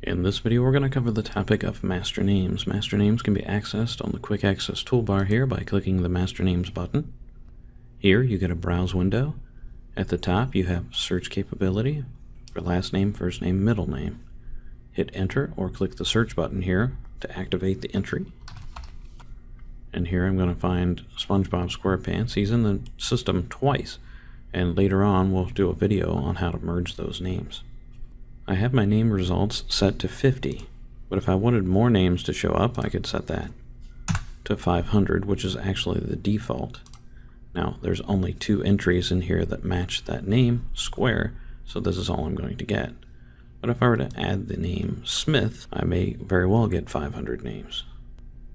In this video, we're going to cover the topic of master names. Master names can be accessed on the quick access toolbar here by clicking the master names button. Here you get a browse window. At the top you have search capability for last name, first name, middle name. Hit enter or click the search button here to activate the entry. And here I'm going to find SpongeBob SquarePants. He's in the system twice, and later on we'll do a video on how to merge those names. I have my name results set to 50, but if I wanted more names to show up, I could set that to 500, which is actually the default. Now, there's only 2 entries in here that match that name, Square, so this is all I'm going to get. But if I were to add the name Smith, I may very well get 500 names.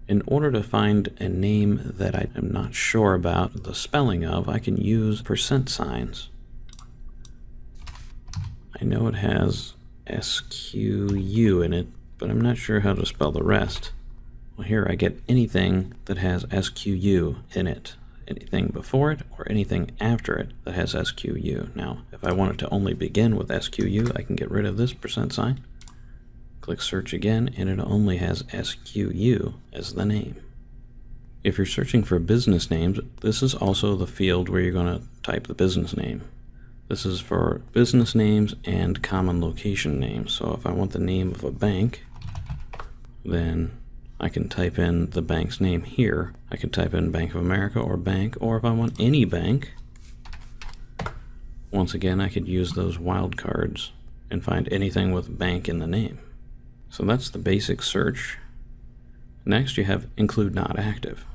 In order to find a name that I am not sure about the spelling of, I can use percent signs. I know it has SQU in it, but I'm not sure how to spell the rest. Well, here I get anything that has SQU in it. Anything before it or anything after it that has SQU. Now, if I wanted to only begin with SQU, I can get rid of this percent sign. Click search again, and it only has SQU as the name. If you're searching for business names, this is also the field where you're going to type the business name. This is for business names and common location names. So if I want the name of a bank, then I can type in the bank's name here. I can type in Bank of America or bank, or if I want any bank, once again I could use those wildcards and find anything with bank in the name. So that's the basic search. Next you have include not active.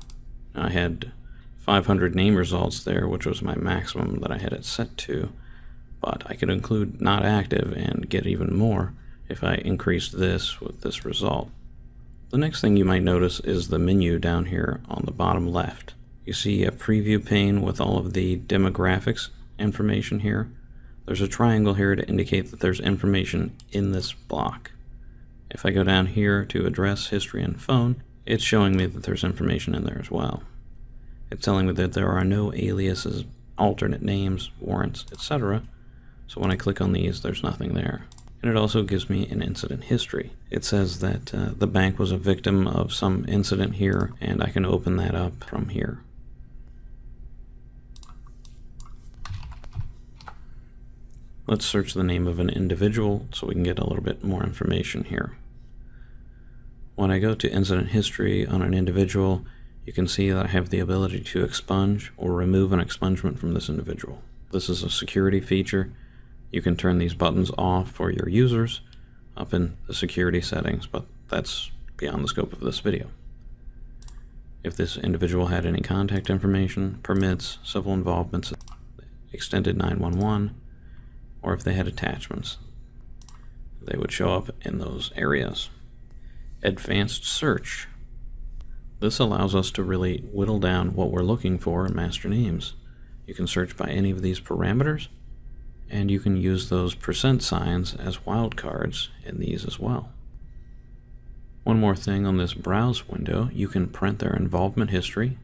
Now, I had 500 name results there, which was my maximum that I had it set to, but I could include not active and get even more if I increased this with this result. The next thing you might notice is the menu down here on the bottom left. You see a preview pane with all of the demographics information here. There's a triangle here to indicate that there's information in this block. If I go down here to address, history, and phone, it's showing me that there's information in there as well. It's telling me that there are no aliases, alternate names, warrants, etc. So when I click on these, there's nothing there. And it also gives me an incident history. It says that the bank was a victim of some incident here, and I can open that up from here. Let's search the name of an individual so we can get a little bit more information here. When I go to incident history on an individual, you can see that I have the ability to expunge or remove an expungement from this individual. This is a security feature. You can turn these buttons off for your users up in the security settings, but that's beyond the scope of this video. If this individual had any contact information, permits, civil involvements, extended 911, or if they had attachments, they would show up in those areas. Advanced search. This allows us to really whittle down what we're looking for in master names. You can search by any of these parameters, and you can use those percent signs as wildcards in these as well. One more thing on this browse window, you can print their involvement history.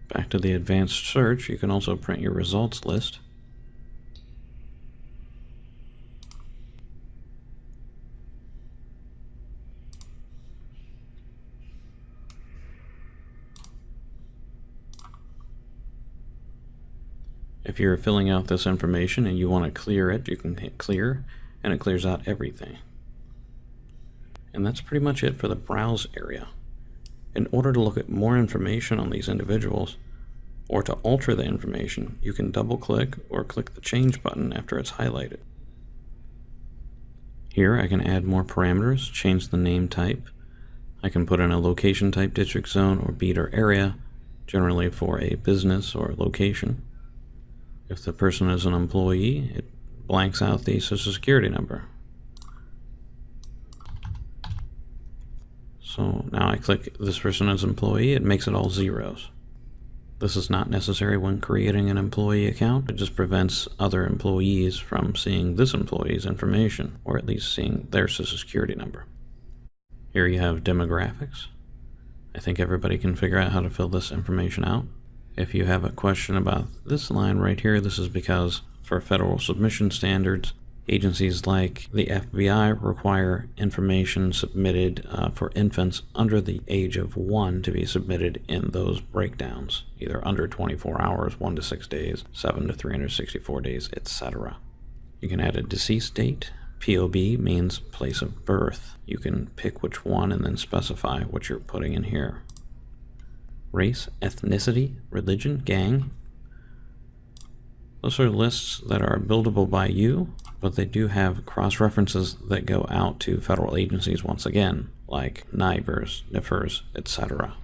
Back to the advanced search, you can also print your results list. If you're filling out this information and you want to clear it, you can hit clear, and it clears out everything. And that's pretty much it for the browse area. In order to look at more information on these individuals, or to alter the information, you can double-click or click the change button after it's highlighted. Here I can add more parameters, change the name type. I can put in a location type, district, zone, or beat or area, generally for a business or location. If the person is an employee, it blanks out the social security number. So now I click this person as employee, it makes it all zeros. This is not necessary when creating an employee account. It just prevents other employees from seeing this employee's information, or at least seeing their social security number. Here you have demographics. I think everybody can figure out how to fill this information out. If you have a question about this line right here, this is because for federal submission standards, agencies like the FBI require information submitted for infants under the age of 1 to be submitted in those breakdowns, either under 24 hours, 1 to 6 days, 7 to 364 days, etc. You can add a deceased date. POB means place of birth. You can pick which one and then specify what you're putting in here. Race, ethnicity, religion, gang. Those are lists that are buildable by you, but they do have cross-references that go out to federal agencies once again, like NIBRS, NIFRS, etc.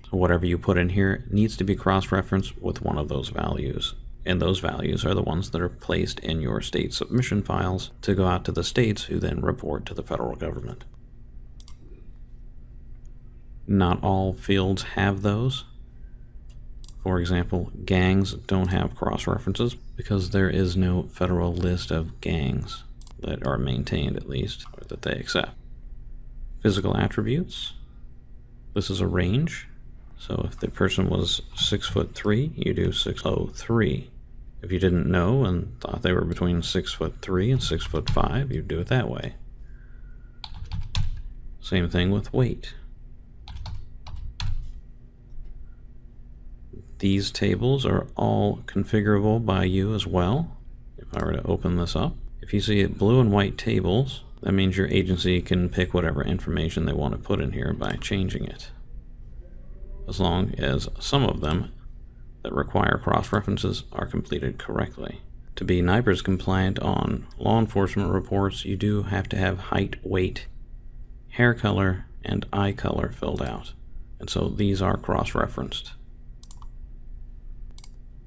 So whatever you put in here needs to be cross-referenced with one of those values, and those values are the ones that are placed in your state submission files to go out to the states, who then report to the federal government. Not all fields have those. For example, gangs don't have cross-references because there is no federal list of gangs that are maintained, at least, or that they accept. Physical attributes. This is a range. So if the person was 6'3", you do 6'03". If you didn't know and thought they were between 6'3" and 6'5", you'd do it that way. Same thing with weight. These tables are all configurable by you as well. If I were to open this up, if you see blue and white tables, that means your agency can pick whatever information they want to put in here by changing it, as long as some of them that require cross-references are completed correctly. To be NIBRS compliant on law enforcement reports, you do have to have height, weight, hair color, and eye color filled out. And so these are cross-referenced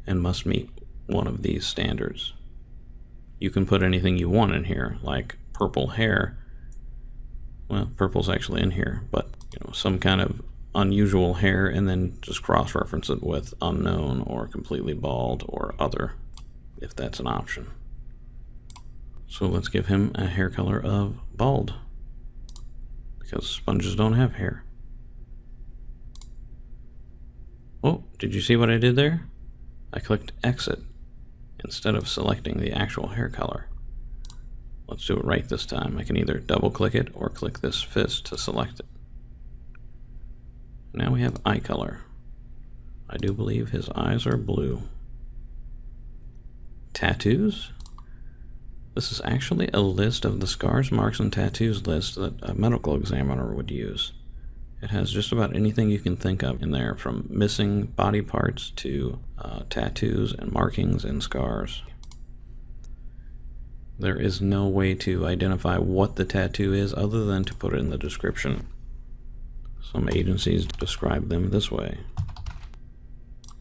and must meet one of these standards. You can put anything you want in here, like purple hair. Well, purple's actually in here, but some kind of unusual hair, and then just cross-reference it with unknown or completely bald or other, if that's an option. So let's give him a hair color of bald, because sponges don't have hair. Oh, did you see what I did there? I clicked exit instead of selecting the actual hair color. Let's do it right this time. I can either double click it or click this fist to select it. Now we have eye color. I do believe his eyes are blue. Tattoos. This is actually a list of the scars, marks, and tattoos list that a medical examiner would use. It has just about anything you can think of in there, from missing body parts to tattoos and markings and scars. There is no way to identify what the tattoo is other than to put it in the description. Some agencies describe them this way.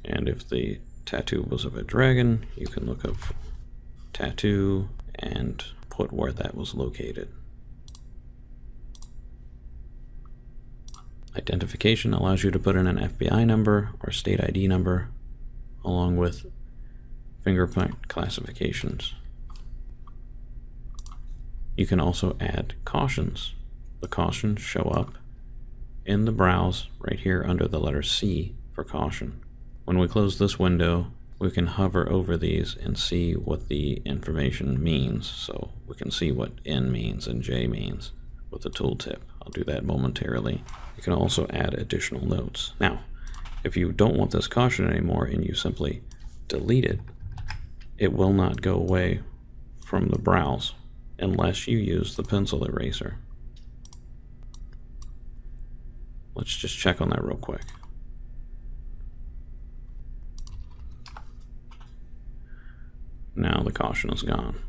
And if the tattoo was of a dragon, you can look up tattoo and put where that was located. Identification allows you to put in an FBI number or state ID number, along with fingerprint classifications. You can also add cautions. The cautions show up in the browse right here under the letter C for caution. When we close this window, we can hover over these and see what the information means. So we can see what N means and J means with the tooltip. I'll do that momentarily. You can also add additional notes. Now, if you don't want this caution anymore and you simply delete it, it will not go away from the browse unless you use the pencil eraser. Let's just check on that real quick. Now the caution is gone.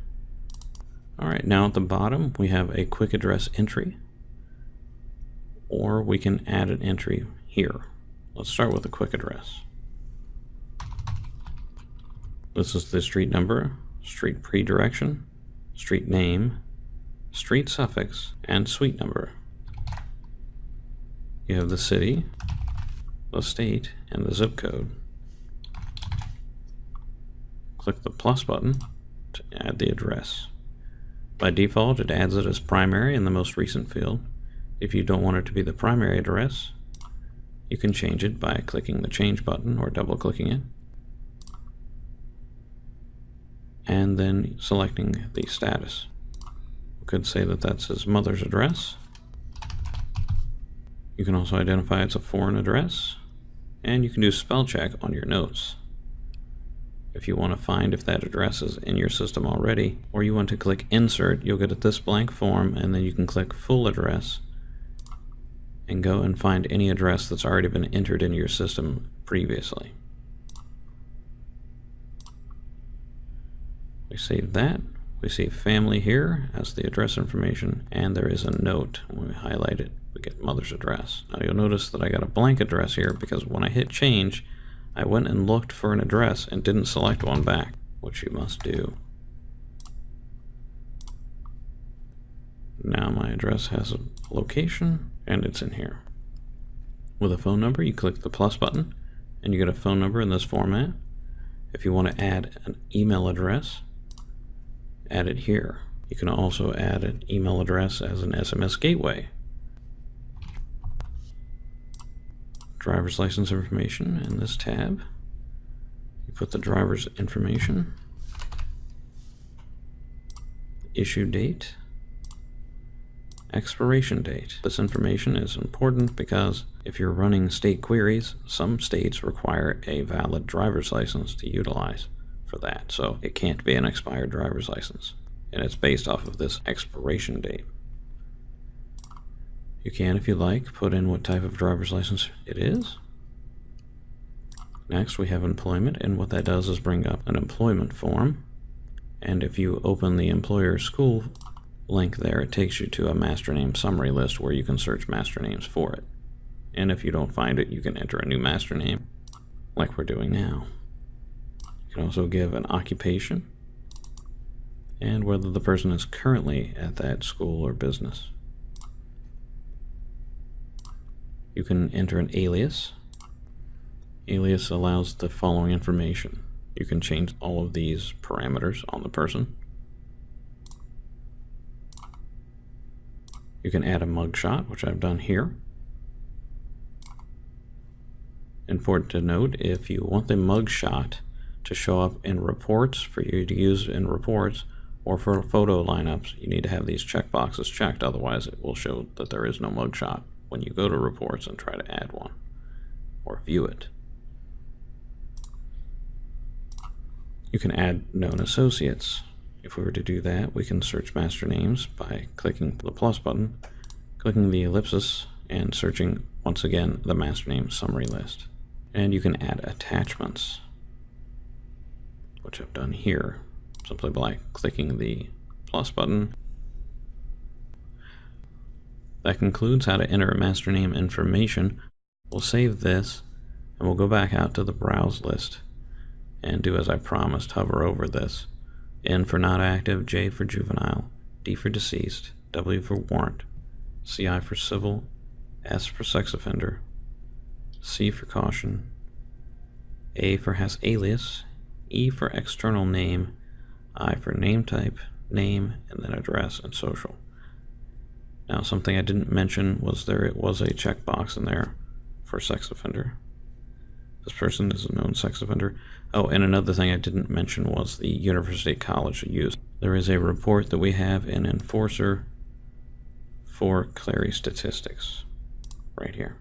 Alright, now at the bottom we have a quick address entry, or we can add an entry here. Let's start with a quick address. This is the street number, street predirection, street name, street suffix, and suite number. You have the city, the state, and the zip code. Click the plus button to add the address. By default, it adds it as primary in the most recent field. If you don't want it to be the primary address, you can change it by clicking the change button or double-clicking it, and then selecting the status. We could say that that's his mother's address. You can also identify it's a foreign address, and you can do spell check on your notes. If you want to find if that address is in your system already, or you want to click Insert, you'll get this blank form, and then you can click Full Address and go and find any address that's already been entered into your system previously. We save that. We see family here as the address information, and there is a note. When we highlight it, we get mother's address. Now you'll notice that I got a blank address here because when I hit change, I went and looked for an address and didn't select one back, which you must do. Now my address has a location, and it's in here. With a phone number, you click the plus button, and you get a phone number in this format. If you want to add an email address, add it here. You can also add an email address as an SMS gateway. Driver's license information in this tab. You put the driver's information, issue date, expiration date. This information is important because if you're running state queries, some states require a valid driver's license to utilize for that. So it can't be an expired driver's license, and it's based off of this expiration date. You can, if you like, put in what type of driver's license it is. Next, we have employment, and what that does is bring up an employment form. And if you open the employer school link there, it takes you to a master name summary list where you can search master names for it. And if you don't find it, you can enter a new master name, like we're doing now. You can also give an occupation and whether the person is currently at that school or business. You can enter an alias. Alias allows the following information. You can change all of these parameters on the person. You can add a mugshot, which I've done here. Important to note, if you want the mugshot to show up in reports for you to use in reports or for photo lineups, you need to have these checkboxes checked, otherwise it will show that there is no mugshot when you go to reports and try to add one or view it. You can add known associates. If we were to do that, we can search master names by clicking the plus button, clicking the ellipsis, and searching once again the master name summary list. And you can add attachments, which I've done here, simply by clicking the plus button. That concludes how to enter a master name information. We'll save this, and we'll go back out to the browse list and do as I promised, hover over this. N for not active, J for juvenile, D for deceased, W for warrant, CI for civil, S for sex offender, C for caution, A for has alias, E for external name, I for name type, name, and then address and social. Now, something I didn't mention was it was a checkbox in there for sex offender. This person is a known sex offender. Oh, and another thing I didn't mention was the university college used. There is a report that we have in Enforcer for Clary Statistics right here.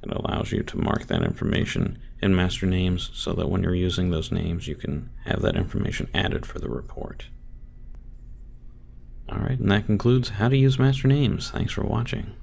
It allows you to mark that information in master names so that when you're using those names, you can have that information added for the report. All right, and that concludes how to use master names. Thanks for watching.